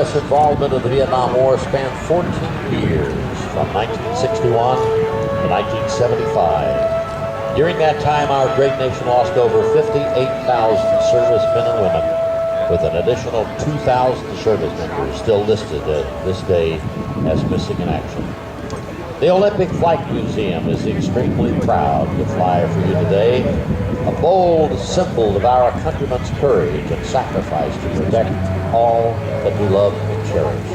U.S. involvement in the Vietnam War spanned 14 years, from 1961 to 1975. During that time, our great nation lost over 58,000 servicemen and women, with an additional 2,000 service members still listed at this day as missing in action. The Olympic Flight Museum is extremely proud to fly for you today, a bold symbol of our countrymen's courage and sacrifice to protect all that we love and cherish.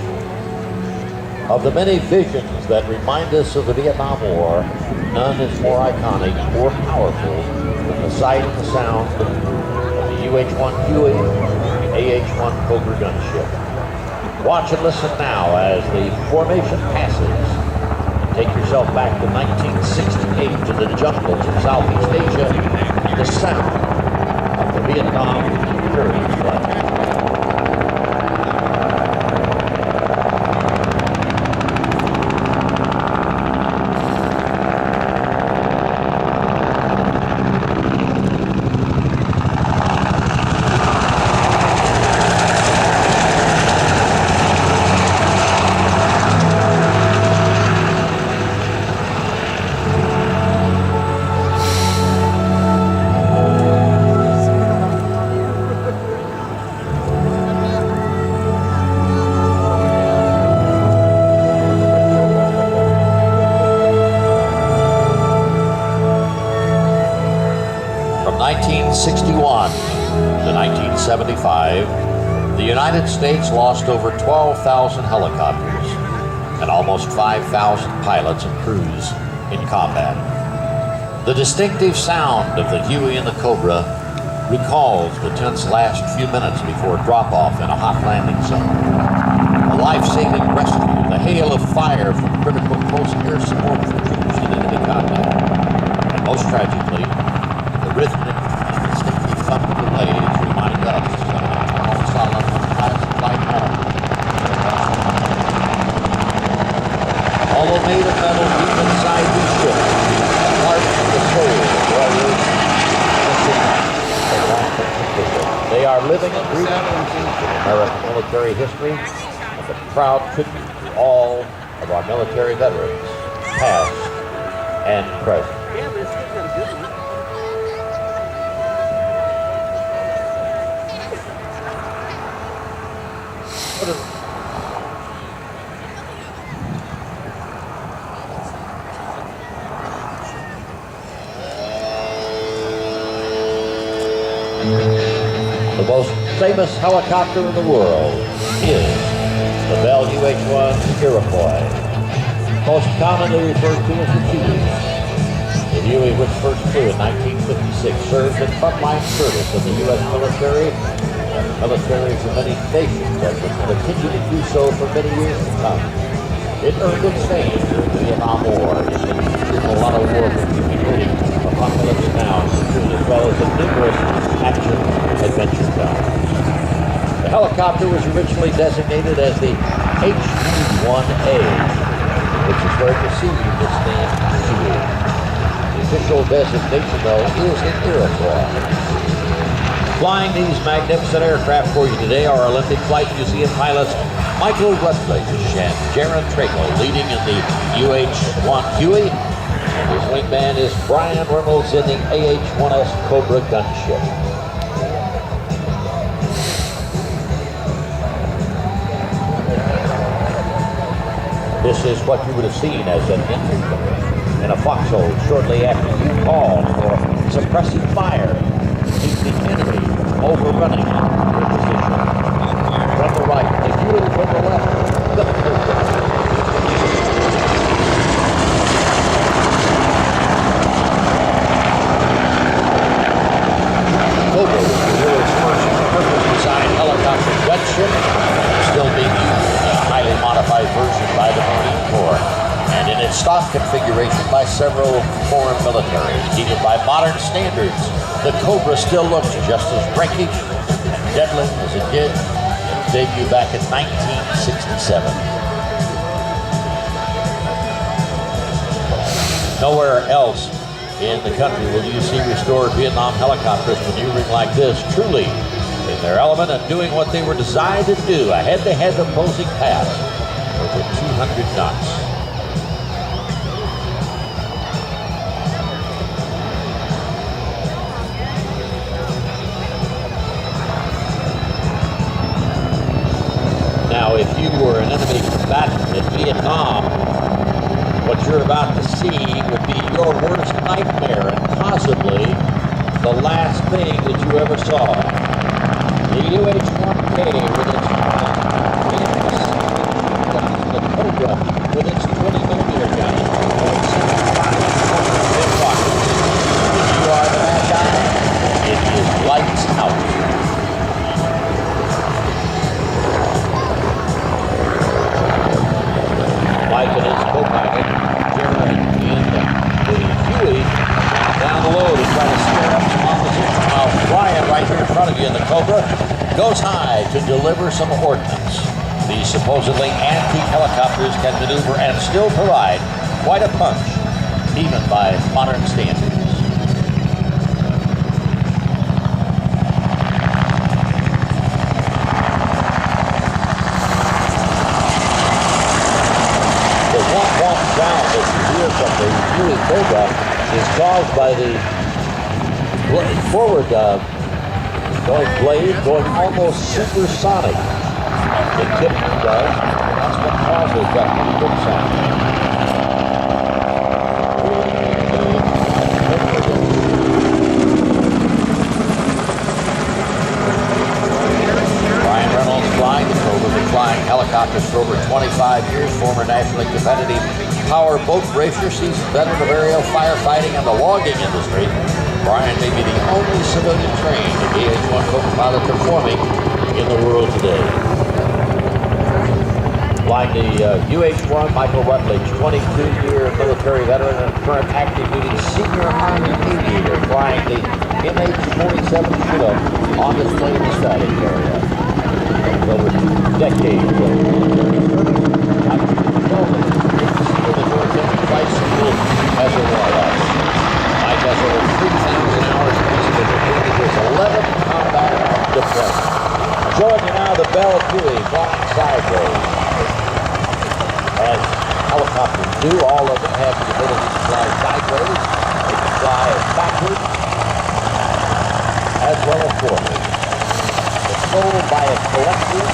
Of the many visions that remind us of the Vietnam War, none is more iconic or powerful than the sight and the sound of the UH-1 Huey and AH-1 Cobra gunship. Watch and listen now as the formation passes. Take yourself back to 1968 to the jungles of Southeast Asia and the sound of the Vietnam courage flag. From 1961 to 1975, the United States lost over 12,000 helicopters and almost 5,000 pilots and crews in combat. The distinctive sound of the Huey and the Cobra recalls the tense last few minutes before drop-off in a hot landing zone. A life-saving rescue, the hail of fire from critical close air support for troops in enemy combat. And most tragically, the rhythmic and distinctive thump of the blades remind us of the eternal solemn last flight home. Although made of metal deep inside these ships, the heart and the soul of warriors they are living and breathing in American military history and a proud tribute to all of our military veterans, past and present. The most famous helicopter in the world is the Bell UH-1 Iroquois, most commonly referred to as the Huey. The Huey, which first flew in 1956, served in frontline service in the U.S. military and militaries of many nations that would continue to do so for many years to come. It earned its fame during the Vietnam War in a lot of war movies, including Apocalypse Now, as well as the numerous action adventure films. The helicopter was originally designated as the AH-1A, which is where it received its name, Huey. The official designation, though, is the Iroquois. Flying these magnificent aircraft for you today are Olympic Flight Museum pilots Michael Rutledge and Jaron Tragle, leading in the UH-1 Huey, and his wingman is Brian Reynolds in the AH-1S Cobra gunship. This is what you would have seen as an infantryman in a foxhole shortly after you called for suppressing fire to keep the enemy overrunning your position. From the right, the Huey from the left, the Cobra. Cobra was the world's first purpose-designed helicopter gunship, still being used in a highly modified version by the Marine Corps, and in its stock configuration by several foreign militaries. Even by modern standards, the Cobra still looks just as breaking and deadly as it did in its debut back in 1967. Nowhere else in the country will you see restored Vietnam helicopters maneuvering like this. Truly a in their element and doing what they were designed to do, a head-to-head opposing path over 200 knots. Now, if you were an enemy combatant in Vietnam, what you're about to see would be your worst nightmare and possibly the last thing that you ever saw. The UH-1K with its the Cobra with its 20mm gun, if you are the bad guy, it is lights out. Mike and his co-pilot, Jerry and the Huey down the low to try to scare up some opposition. While Brian, right here in front of you in the Cobra, goes high to deliver some ordnance. These supposedly antique helicopters can maneuver and still provide quite a punch, even by modern standards. Sound that you hear from the Huey Cobra is caused by the forward blade going almost supersonic. The tip does. That's what causes that good sound. Brian Reynolds flying the Cobra, been flying helicopters for over 25 years, former nationally competitive power boat racer, seasoned veteran of aerial firefighting and the logging industry. Brian may be the only civilian trained AH-1 Cobra pilot performing in the world today. Flying the UH-1, Michael Rutledge, 22-year military veteran and current active duty senior Army aviator, flying the MH-47 Chinook on display in the static area. Over 2 decades ago. Bicycle as a warlock. Mike has over 3,000 hours of experience with 11 combat deployments. Showing you now the Bell Huey flying sideways. As helicopters do, all of them have the ability to fly sideways. They can fly backwards as well as forward. Controlled by a collective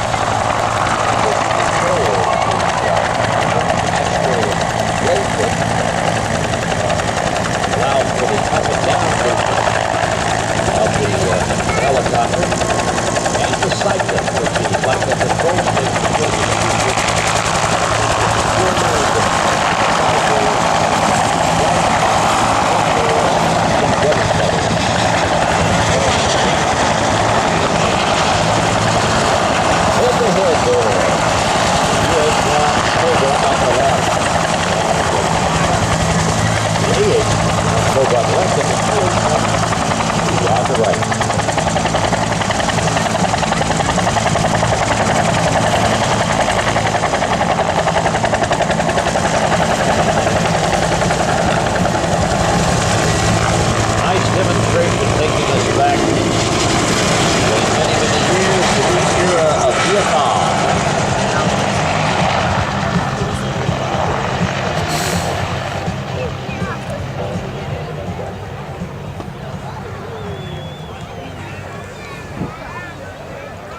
allows for the up and down movement of the helicopter and the cycling, which is like the control station.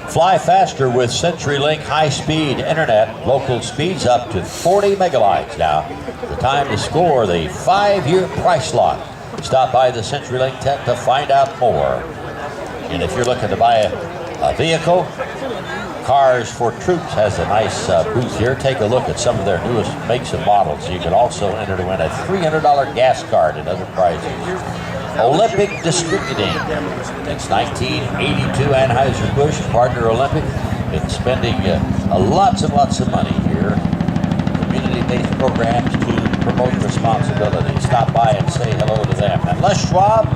Fly faster with CenturyLink high-speed internet. Local speeds up to 40 megabytes now. The time to score the 5-year price lock. Stop by the CenturyLink tent to find out more. And if you're looking to buy a vehicle, Cars for Troops has a nice booth here. Take a look at some of their newest makes and models. You can also enter to win a $300 gas card and other prizes. Olympic Distributing. It's 1982 Anheuser-Busch, partner Olympic. Been spending lots and lots of money here. Community-based programs to promote responsibility. Stop by and say hello to them. And Les Schwab,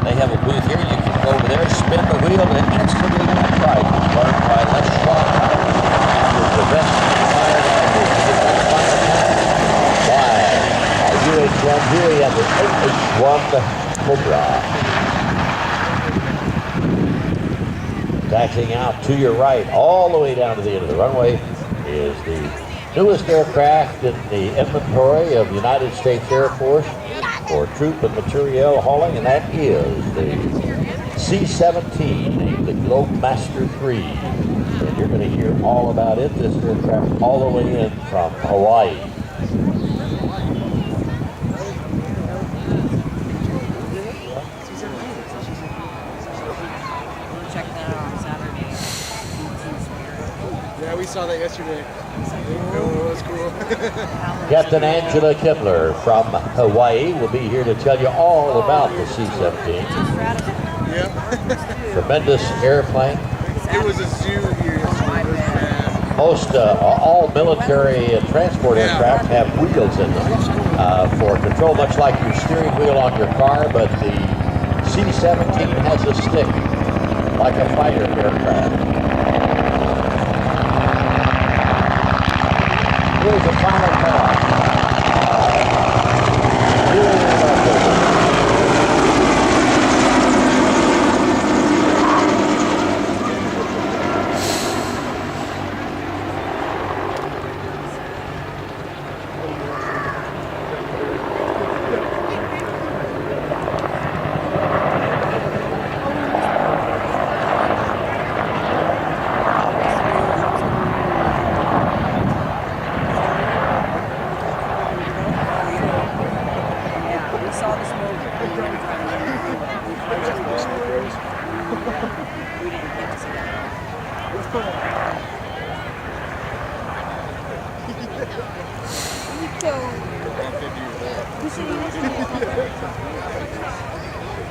they have a booth here. You can go over there, spin the wheel, and instantly win prizes. Learned by Les Schwab. With the best inspired animals to get that final. By UH-1 Huey and the AH-1 Cobra. Taxiing out to your right, all the way down to the end of the runway, is the newest aircraft in the inventory of the United States Air Force for troop and materiel hauling, and that is the C-17, named the Globemaster III. And you're going to hear all about it, this aircraft all the way in from Hawaii. Check that out on Saturday. Yeah, we saw that yesterday. It was cool. Captain Angela Kibler from Hawaii will be here to tell you all about the C-17. Yep. Tremendous airplane. It was a zoo here yesterday. Most all military transport aircraft have wheels in them for control, much like your steering wheel on your car, but the C-17 has a stick, like a fighter aircraft. Here's the final call.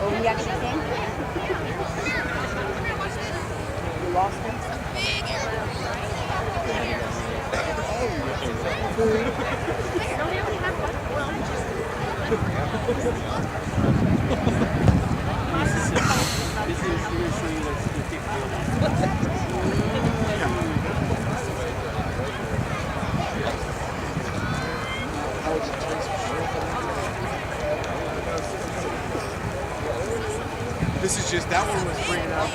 Oh, he actually came? You lost him? This is just, that one was bringing out